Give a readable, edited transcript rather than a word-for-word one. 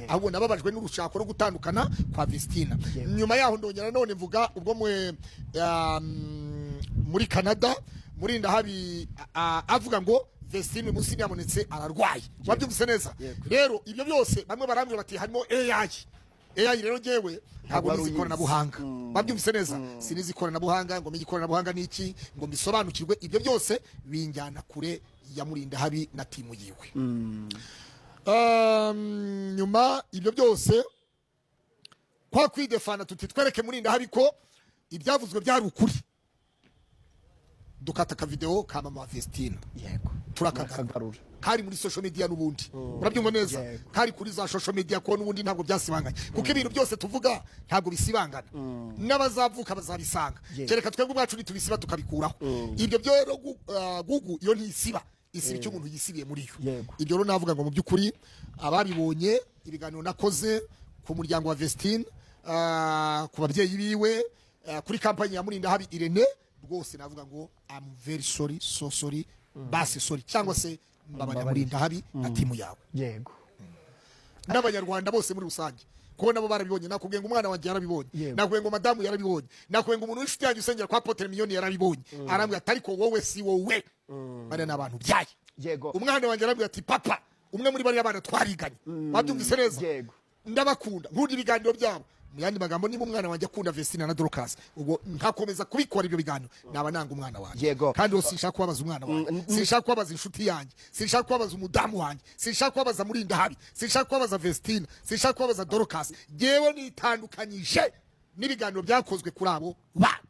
ahubwo nababajwe n'urushako rwo gutandukana kwa Vestina. Nyuma yaho ndongera none mvuga ubwo muri Canada murinda habi avuga ngo Vestina musini yabonetse ararwaye. Wabyumvise neza? Rero ibyo byose bamwe barambye bati harimo AI rero jewe ntabwo nizikorana buhanga. Babyumvise neza? Sinizikorana buhanga ngo migikorana buhanga niki ngo mbisobanukirwe ibyo byose binjyana kure ya murinda habi na timu yiwe. Nyuma ibyo byose kwa kwidefana tutitwereke murinda habi ko ibyavuzwe byari ukuri. Dukataka video kama ma Vestina. Yego. Turakagarura. Kari muri social media nubundi. Urabyumva neza? Kari kuri za social media ko nubundi ntabwo byasibanganye. Kuko ibintu byose tuvuga ntabwo bisibangana. N'abazavuka bazabisanga. Kereka twebwe ubwacu nitubisiba tukabikuraho. Ibyo byo rero Google iyo ntisiba. Isiba icyo umuntu yisibiye muri yo. Ibyo rero navuga ngo mu byukuri ababibonye ibiganiro nakoze ku muryango wa Vestina, ku babyeyi biwe, kuri kampanye ya Murinda Habi Irene, rwose navuga ngo I'm very sorry, so sorry, basi sorry, cyangwa se mbabanya Murinda Habi na timu yawe. Yego. N'abanyarwanda bose muri rusange kuko nabo barabibonye. Nakubwiye ngo umwana wanjye yarabibonye, nakubwiye ngo madamu yarabibonye, nakubwiye ngo umuntu w'inshuti yanjye usengera kwa Apotre Mignone yarabibonye. Arambwira ati ariko wowe si wowe. Bari n'abantu byaye. Yego. Umwana wanjye arambwira ati papa, umwe muri bari abana twariganye. Wabyumvise neza? Yego. Ndabakunda nkunda ibiganiro byabo. Mu yandi magambo niba umwana wanjye akunda Vestina na Dorcas ubwo nkakomeza kubikora ibyo biganiro naba nanga umwana wanjye. Kandi rero sinshaka kubabaza umwana wanjye, sinshaka kubabaza inshuti yanjye, sinshaka kubabaza umudamu wanjye, sinshaka kubabaza Murinda Habi, sinshaka kubabaza Vestina, sinshaka kubabaza Dorcas. Jewe nitandukanyije n'ibiganiro byakozwe kuri abo bana.